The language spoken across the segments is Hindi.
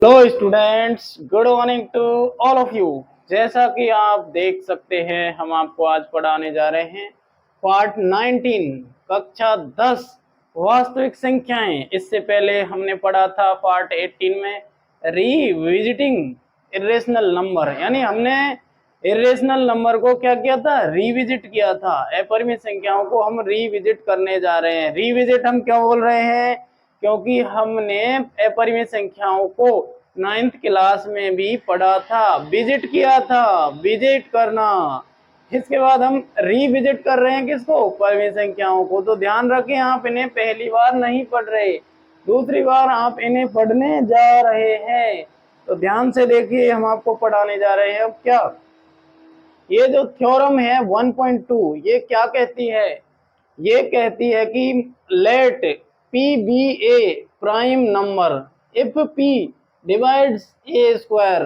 Hello students, good morning to all of you. जैसा कि आप देख सकते हैं, हम आपको आज पढ़ाने जा रहे हैं पार्ट 19 कक्षा 10 वास्तविक संख्याएं। इससे पहले हमने पढ़ा था पार्ट 18 में रीविजिटिंग इरेशनल नंबर, यानी हमने इरेशनल नंबर को क्या किया था, रिविजिट किया था। अपरिमित संख्याओं को हम रिविजिट करने जा रहे हैं। रिविजिट हम क्यों बोल रहे हैं? क्योंकि हमने अपरिमित संख्याओं को 9th क्लास में भी पढ़ा था, विजिट किया था, विजिट करना। इसके बाद हम रिविजिट कर रहे हैं किसको? परिमित संख्याओं को। तो ध्यान रखें, आप इन्हें पहली बार नहीं पढ़ रहे, दूसरी बार आप इन्हें पढ़ने जा रहे हैं। तो ध्यान से देखिए, हम आपको पढ़ाने जा रहे हैं अब क्या। ये जो थ्योरम है 1.2, ये क्या कहती है? ये कहती है कि late P be a prime number if P divides a square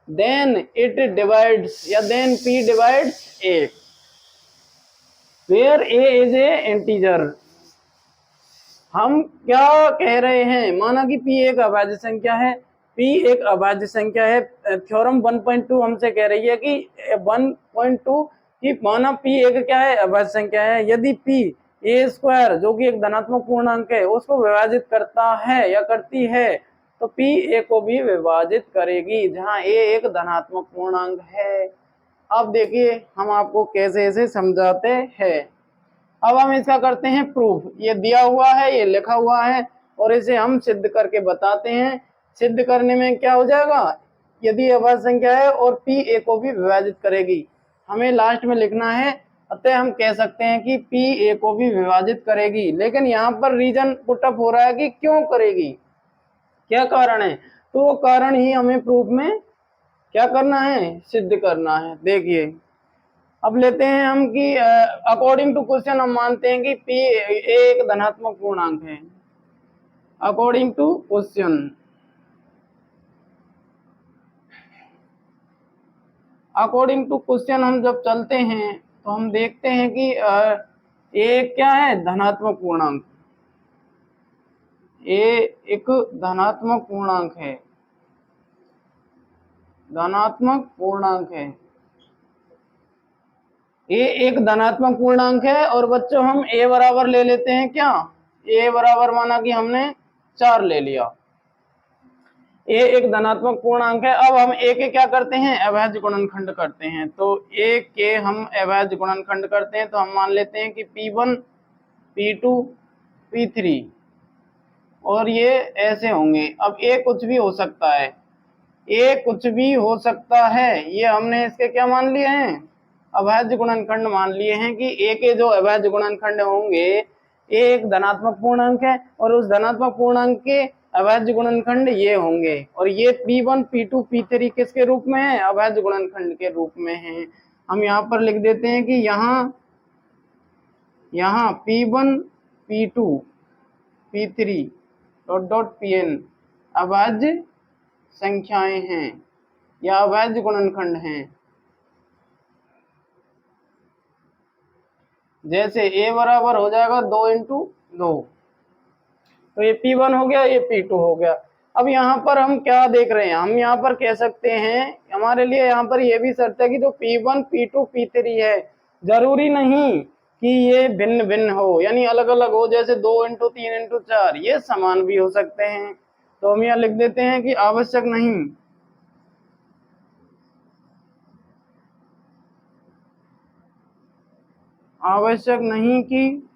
then it divides या then P divides a where a is a integer। हम क्या कह रहे हैं? माना कि P एक अभाज्य संख्या है, P एक अभाज्य संख्या है। थ्योरम 1.2 हमसे कह रही है कि 1.2 कि माना P एक क्या है, अभाज्य संख्या है। यदि P ए स्क्वायर जो कि एक धनात्मक पूर्णांक है उसको विभाजित करता है या करती है, तो P ए को भी विभाजित करेगी, जहां ए एक धनात्मक पूर्णांक है। अब देखिए हम आपको कैसे ऐसे समझाते हैं। अब हम इसका करते हैं प्रूफ। ये दिया हुआ है, ये लिखा हुआ है, और इसे हम सिद्ध करके बताते हैं। सिद्ध करने में क्या हो जाएगा? यदि अभाज्य संख्या है और P ए को भी विभाजित करेगी, हमें लास्ट में लिखना है। अतः हम कह सकते हैं कि P ए को भी विभाजित करेगी। लेकिन यहाँ पर रीजन पुटअप हो रहा है कि क्यों करेगी, क्या कारण है? तो वो कारण ही हमें प्रूफ में क्या करना है, सिद्ध करना है। देखिए अब लेते हैं हम कि अकॉर्डिंग टू क्वेश्चन हम मानते हैं कि P एक धनात्मक पूर्णांक है। According to question, according to question हम जब चलते हैं तो हम देखते हैं कि ए क्या है, धनात्मक पूर्णांक। ए एक धनात्मक पूर्णांक है, धनात्मक पूर्णांक है। ए एक धनात्मक पूर्णांक है। और बच्चों हम ए बराबर ले लेते हैं क्या? ए बराबर माना कि हमने 4 ले लिया। ए एक धनात्मक पूर्णांक है। अब हम ए के क्या करते हैं, अभाज्य गुणनखंड करते हैं। तो ए के हम अभाज्य गुणनखंड करते हैं, तो हम मान लेते हैं कि P1 P2 P3, और ये ऐसे होंगे। अब ए कुछ भी हो सकता है, ए कुछ भी हो सकता है, ये हमने इसके क्या मान लिए हैं, अभाज्य गुणनखंड मान लिए हैं कि ए के जो अभाज्य गुणनखंड होंगे, ए एक धनात्मक पूर्णांक है और उस धनात्मक पूर्णांक के अभाज्य गुणनखंड ये होंगे। और ये P1 P2 P3 किसके रूप में है, अभाज्य गुणनखंड के रूप में है। हम यहाँ पर लिख देते हैं कि यहाँ P1 P2 P3 dot dot Pn अभाज्य संख्याएं हैं या अभाज्य गुणनखंड हैं। जैसे a बराबर हो जाएगा 2 इंटू 2, तो ये P1 हो गया, ये P2 हो गया। अब यहाँ पर हम क्या देख रहे हैं, हम यहाँ पर कह सकते हैं, हमारे लिए यहाँ पर ये भी शर्त है कि जो P1 P2 P3 है, जरूरी नहीं कि ये भिन्न भिन्न हो, यानी अलग अलग हो। जैसे 2 इंटू 3 इंटू 4 ये समान भी हो सकते हैं। तो हम यहाँ लिख देते हैं कि आवश्यक नहीं, आवश्यक नहीं कि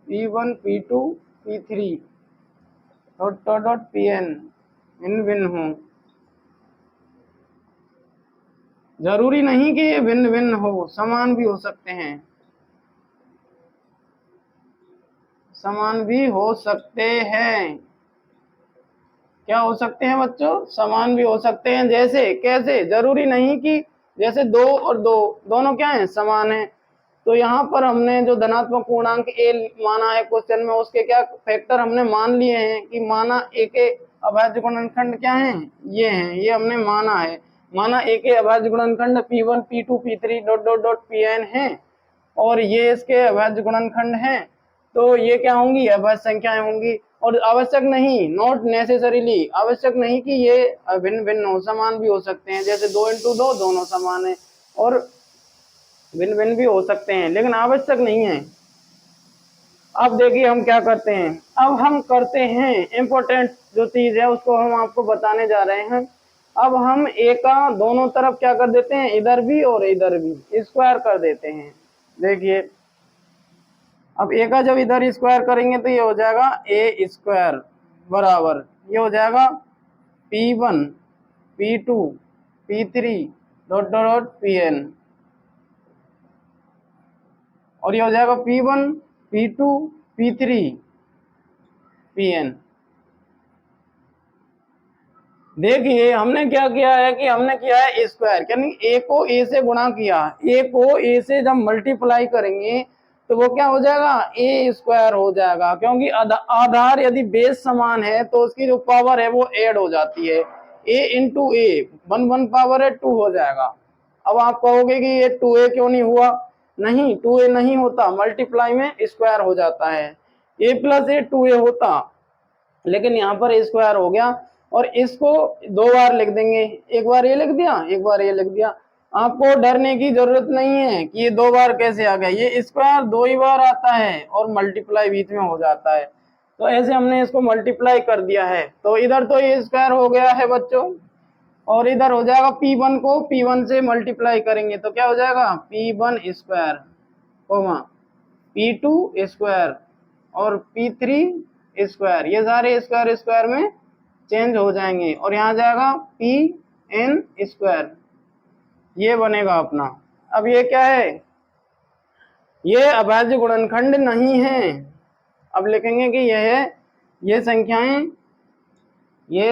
P1 P2 P3 dot dot dot Pn भिन्न भिन्न हो। जरूरी नहीं कि ये भिन्न भिन्न हो, समान भी हो सकते हैं, समान भी हो सकते हैं। क्या हो सकते हैं बच्चों? समान भी हो सकते हैं। जैसे कैसे? जरूरी नहीं कि जैसे 2 और 2 दोनों क्या हैं, समान हैं। तो यहाँ पर हमने जो धनात्मक पूर्णांक ए माना है क्वेश्चन में, उसके क्या फैक्टर हमने मान लिए हैं कि माना ए के अभाज्य गुणनखंड क्या हैं, ये हैं, ये हमने माना है। माना ए के अभाज्य गुणनखंड P1 P2 P3 dot dot dot Pn है, और ये इसके अभाज्य गुणनखंड हैं। तो ये क्या होंगी, अभाज्य संख्याएं होंगी। और आवश्यक नहीं, नॉट नेसेसरीली, आवश्यक नहीं कि ये भिन्न भिन्न हो, समान भी हो सकते हैं, जैसे 2 × 2 दोनों समान है, और भिन्न भिन्न भी हो सकते हैं, लेकिन आवश्यक नहीं है। अब देखिए हम क्या करते हैं, अब हम करते हैं इम्पोर्टेंट जो चीज है उसको हम आपको बताने जा रहे हैं। अब हम ए का दोनों तरफ क्या कर देते हैं, इधर भी और इधर भी स्क्वायर कर देते हैं। देखिए अब ए का जब इधर स्क्वायर करेंगे तो ये हो जाएगा ए स्क्वायर बराबर, ये हो जाएगा P1 P2 P3 dot dot Pn, और ये हो जाएगा P1 P2 P3 Pn। देखिए हमने क्या किया है कि हमने किया है स्क्वायर, यानी ए को ए से गुणा किया, ए को ए से जब मल्टीप्लाई करेंगे तो वो क्या हो जाएगा, ए स्क्वायर हो जाएगा, क्योंकि आधार यदि बेस समान है तो उसकी जो पावर है वो ऐड हो जाती है, ए इंटू ए, 1 पावर है 2 हो जाएगा। अब आप कहोगे कि ये 2a क्यों नहीं हुआ, नहीं 2a नहीं होता, मल्टीप्लाई में स्क्वायर हो जाता है, a + a 2a होता, लेकिन यहाँ पर ए स्क्वायर हो गया, और इसको 2 बार लिख देंगे, एक बार ये लिख दिया, एक बार ये लिख दिया। आपको डरने की जरूरत नहीं है कि ये 2 बार कैसे आ गया, ये स्क्वायर 2 ही बार आता है और मल्टीप्लाई बीच में हो जाता है, तो ऐसे हमने इसको मल्टीप्लाई कर दिया है, तो इधर तो ये स्क्वायर हो गया है बच्चों, और इधर हो जाएगा P1 को P1 से मल्टीप्लाई करेंगे तो क्या हो जाएगा, P1 स्क्वायर P2 स्क्वायर और P3 स्क्वायर, ये सारे स्क्वायर स्क्वायर में चेंज हो जाएंगे, और यहाँ जाएगा Pn स्क्वायर, ये बनेगा अपना। अब ये क्या है, ये अभाज्य गुणनखंड नहीं है। अब लिखेंगे कि यह है, ये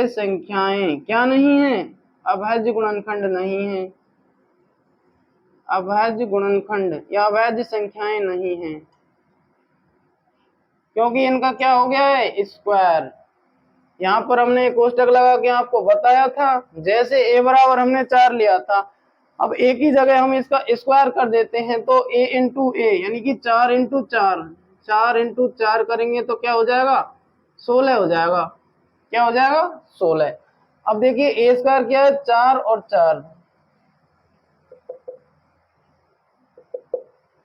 संख्याएं क्या नहीं है, अभाज्य गुणनखंड नहीं है, अभाज्य गुणनखंड या अभाज्य संख्याएं नहीं है, क्योंकि इनका क्या हो गया है, स्क्वायर। यहाँ पर हमने एक कोष्टक लगा के आपको बताया था, जैसे a बराबर हमने 4 लिया था, अब एक ही जगह हम इसका स्क्वायर कर देते हैं, तो a इंटू ए यानी कि 4 × 4, 4 × 4 करेंगे तो क्या हो जाएगा, 16 हो जाएगा, क्या हो जाएगा 16। अब देखिए ए स्क्वायर क्या है, 4 और 4,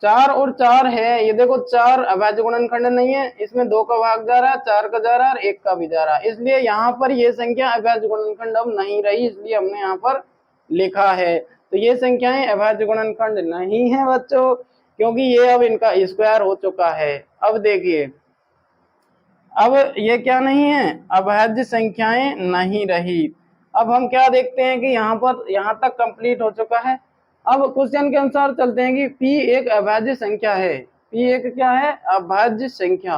4 और 4 है, ये देखो 4 अभाज्य गुणनखंड नहीं है, इसमें 2 का भाग जा रहा है, 4 का जा रहा है और 1 का भी जा रहा है, इसलिए यहाँ पर ये संख्या अभाज्य गुणनखंड अब नहीं रही, इसलिए हमने यहाँ पर लिखा है। तो ये संख्याएं अभाज्य गुणनखंड नहीं है बच्चों, क्योंकि ये अब इनका स्क्वायर हो चुका है। अब देखिए अब ये क्या नहीं है, अभाज्य संख्याएं नहीं रही। अब हम क्या देखते हैं कि यहाँ तक कंप्लीट हो चुका है। अब क्वेश्चन के अनुसार चलते हैं कि P एक अभाज्य संख्या है, P एक क्या है, अभाज्य संख्या,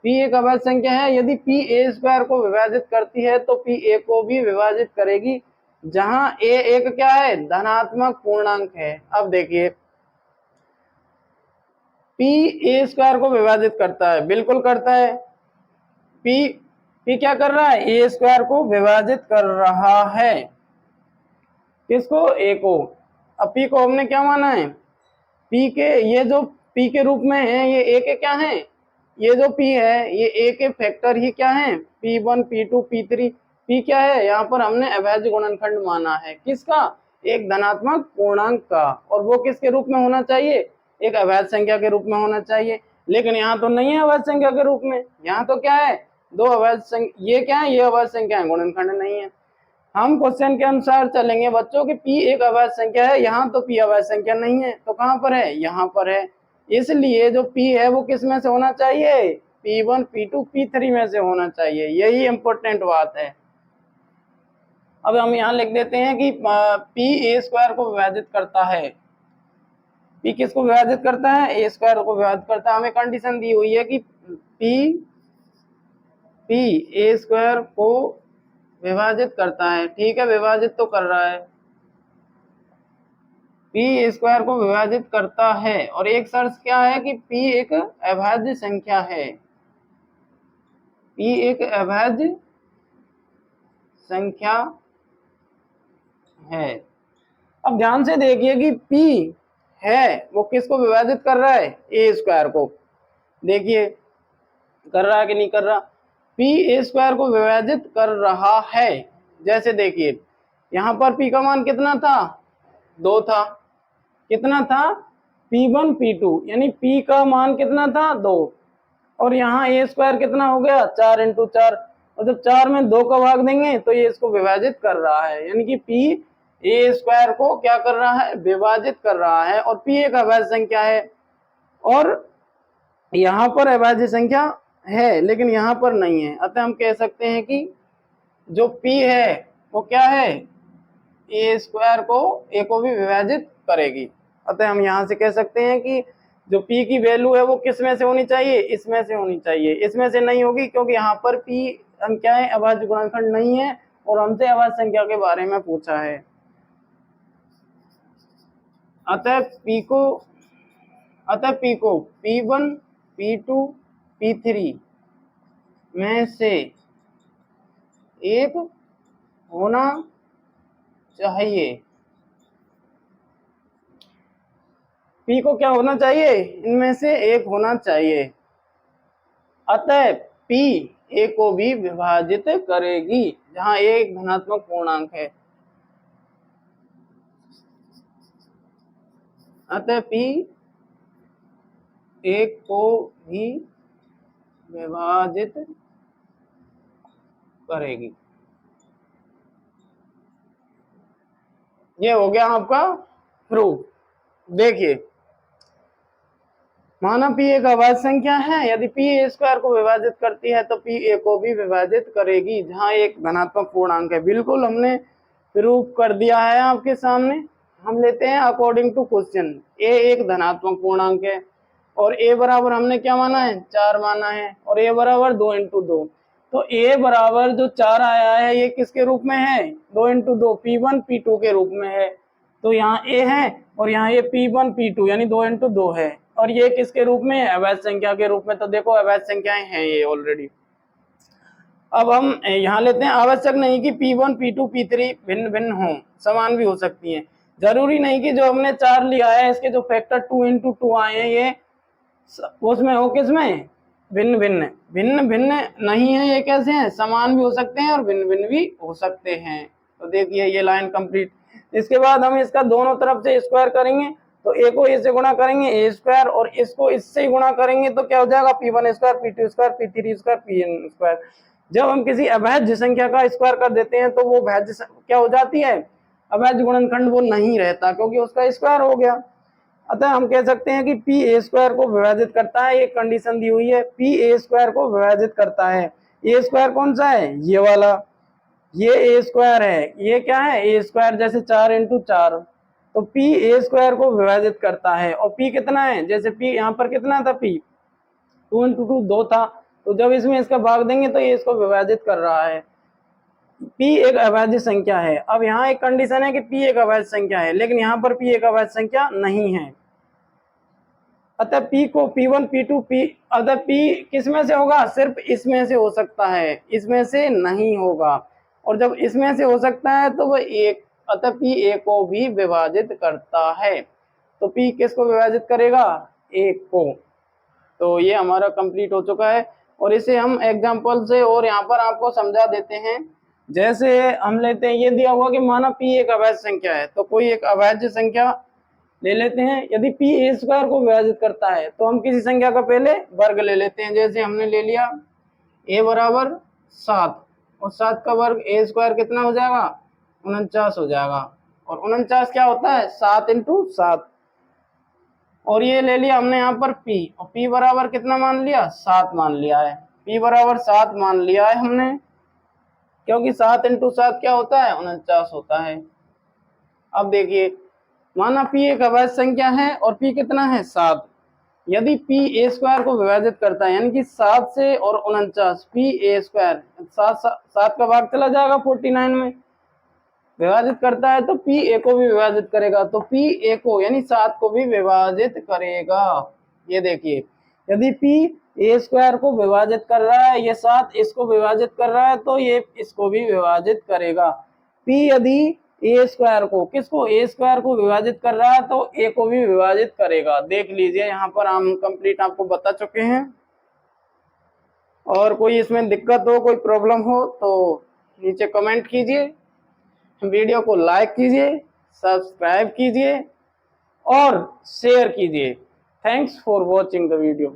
P एक अभाज्य संख्या है, यदि P a स्क्वायर को विभाजित करती है तो P a को भी विभाजित करेगी, जहां a एक क्या है, धनात्मक पूर्णांक है। अब देखिए P a स्क्वायर को विभाजित करता है, बिल्कुल करता है, P क्या कर रहा है, a स्क्वायर को विभाजित कर रहा है, किसको, a को। अब P को हमने क्या माना है, P के, ये जो P के रूप में है ये a के क्या है, ये जो P है ये a के फैक्टर ही क्या है, P1 P2 P3, P क्या है, यहाँ पर हमने अभाज्य गुणनखंड माना है, किसका, एक धनात्मक पूर्णांक का, और वो किसके रूप में होना चाहिए, एक अभाज्य संख्या के रूप में होना चाहिए, लेकिन यहाँ तो नहीं है अभाज्य संख्या के रूप में, यहाँ तो क्या है, 2 अभाज्य संख्या, ये क्या है, ये अभाज्य संख्या है, गुणनखंड नहीं है। हम क्वेश्चन के अनुसार चलेंगे बच्चों कि P एक अभाज्य संख्या है, यहाँ तो P अभाज्य संख्या नहीं है, तो कहाँ पर है, यहाँ पर है, इसलिए जो P है वो किस में से होना चाहिए, P1 P2 P3 में से होना चाहिए, यही इंपॉर्टेंट बात है। अब हम यहाँ लिख देते हैं कि P a स्क्वायर को विभाजित करता है, P किसको विभाजित करता है, a स्क्वायर को विभाजित करता है। हमें कंडीशन दी हुई है कि P a स्क्वायर को विभाजित करता है, ठीक है, विभाजित तो कर रहा है, P स्क्वायर को विभाजित करता है, और एक शर्त क्या है कि P एक अभाज्य संख्या है, P एक अभाज्य संख्या है। अब ध्यान से देखिए कि P है वो किसको विभाजित कर रहा है, a स्क्वायर को, देखिए कर रहा है कि नहीं कर रहा। पी ए स्क्वायर को विभाजित कर रहा है। जैसे देखिए यहाँ पर पी का मान कितना था, 2 था, कितना था P1 P2, यानी P का मान कितना था 2, और यहाँ ए स्क्वायर कितना हो गया 4 इंटू 4, और जब 4 में 2 का भाग देंगे तो ये इसको विभाजित कर रहा है, यानी कि P ए स्क्वायर को क्या कर रहा है, विभाजित कर रहा है। और P एक अभाज्य संख्या है, और यहाँ पर अभाज्य संख्या है लेकिन यहाँ पर नहीं है, अतः हम कह सकते हैं कि जो P है वो क्या है, ए स्क्वायर को ए को भी विभाजित करेगी। अतः हम यहाँ से कह सकते हैं कि जो P की वैल्यू है वो किस में से होनी चाहिए, इसमें से होनी चाहिए। इसमें से नहीं होगी क्योंकि यहाँ पर P हम क्या है, अभाज्य गुणनखंड नहीं है और हमसे अभाज्य संख्या के बारे में पूछा है। अतः P को P1 P2 P3 में से एक होना चाहिए। P को क्या होना चाहिए, इनमें से एक होना चाहिए। अतः P A को भी विभाजित करेगी, जहां A एक धनात्मक पूर्णांक है। अतः P A को भी विभाजित करेगी। ये हो गया आपका प्रूफ। देखिए माना P एक अभाज्य संख्या है, यदि P ए स्क्वायर को विभाजित करती है तो P A को भी विभाजित करेगी, जहां एक धनात्मक पूर्णांक है। बिल्कुल हमने प्रूफ कर दिया है आपके सामने। हम लेते हैं अकॉर्डिंग टू क्वेश्चन, A एक धनात्मक पूर्णांक है और A बराबर हमने क्या माना है, 4 माना है, और A बराबर 2 इंटू 2। तो A बराबर जो 4 आया है ये किसके रूप में है, 2 इंटू 2 P1 P2 के रूप में है। तो यहाँ A है और यहाँ ये P1 P2 यानी 2 इंटू 2 है, और ये किसके रूप में है, अभाज्य संख्या के रूप में। तो देखो अभाज्य संख्याएं हैं ये ऑलरेडी। अब हम यहाँ लेते हैं, आवश्यक नहीं कि P1 P2 P3 भिन्न भिन्न हों, समान भी हो सकती हैं। जरूरी नहीं कि जो हमने 4 लिया है इसके जो फैक्टर 2 इंटू 2 आए हैं ये उसमें हो, किसमें, भिन्न भिन्न। भिन्न भिन्न नहीं है, ये कैसे हैं, समान भी हो सकते हैं और भिन्न भिन्न भी हो सकते हैं। तो देखिए ये लाइन कंप्लीट। इसके बाद हम इसका दोनों तरफ से स्क्वायर करेंगे, तो ए को ए से गुणा करेंगे ए स्क्वायर, और इसको इससे ही गुणा करेंगे तो क्या हो जाएगा, P1 square P2 square P3 square Pn square. जब हम किसी अभाज्य संख्या का स्क्वायर कर देते हैं तो वो भाज्य क्या हो जाती है, अभाज्य गुणनखंड वो नहीं रहता, क्योंकि उसका स्क्वायर हो गया। अतः हम कह सकते हैं कि P ए स्क्वायर को विभाजित करता है, एक कंडीशन दी हुई है, P ए स्क्वायर को विभाजित करता है। ए स्क्वायर कौन सा है, ये वाला, ये ए स्क्वायर है, ये क्या है, ए स्क्वायर जैसे 4 इंटू 4। तो P ए स्क्वायर को विभाजित करता है, और P कितना है, जैसे P यहाँ पर कितना था, P 2 इंटू 2 2 था, तो जब इसमें इसका भाग देंगे तो ये इसको विभाजित कर रहा है। P एक अभाज्य संख्या है। अब यहाँ एक कंडीशन है कि P एक अभाज्य संख्या है, लेकिन यहाँ पर P एक अभाज्य संख्या नहीं है। अतः P को P1 P2 अतः P किस में से होगा, सिर्फ इसमें से हो सकता है, इसमें से नहीं होगा। और जब इसमें से हो सकता है तो वह एक, अतः P A को भी विभाजित करता है। तो P किसको विभाजित करेगा, एक को। तो ये हमारा कंप्लीट हो चुका है, और इसे हम एग्जांपल से और यहाँ पर आपको समझा देते हैं। जैसे हम लेते हैं, ये दिया हुआ कि माना P एक अभाज्य संख्या है, तो कोई एक अभाज्य संख्या ले लेते हैं। यदि P ए स्क्वायर को विभाजित करता है तो हम किसी संख्या का पहले वर्ग ले लेते हैं। जैसे हमने ले लिया a बराबर 7, और 7 का वर्ग ए स्क्वायर कितना हो जाएगा, 49 हो जाएगा, और 49 क्या होता है, 7 इंटू 7। और ये ले लिया हमने यहाँ पर P, और P बराबर कितना मान लिया, 7 मान लिया है। P बराबर 7 मान लिया है हमने, क्योंकि 7 इंटू 7 क्या होता है, 49 होता है। अब देखिए माना P एक अभाज्य संख्या है और P कितना है, 7। यदि P ए स्क्वायर को विभाजित करता है, यानी कि 7 से और 49, P ए स्क्वायर 7 का भाग चला जाएगा 49 में, विभाजित करता है तो P ए को भी विभाजित करेगा। तो P ए को यानी 7 को भी विभाजित करेगा। ये देखिए यदि P ए स्क्वायर को विभाजित कर रहा है, ये 7 इसको विभाजित कर रहा है, तो ये इसको भी विभाजित करेगा। P यदि ए स्क्वायर को, किसको, ए स्क्वायर को विभाजित कर रहा है तो ए को भी विभाजित करेगा। देख लीजिए यहाँ पर हम कंप्लीट आपको बता चुके हैं। और कोई इसमें दिक्कत हो, कोई प्रॉब्लम हो तो नीचे कमेंट कीजिए, वीडियो को लाइक कीजिए, सब्सक्राइब कीजिए और शेयर कीजिए। Thanks for watching the video.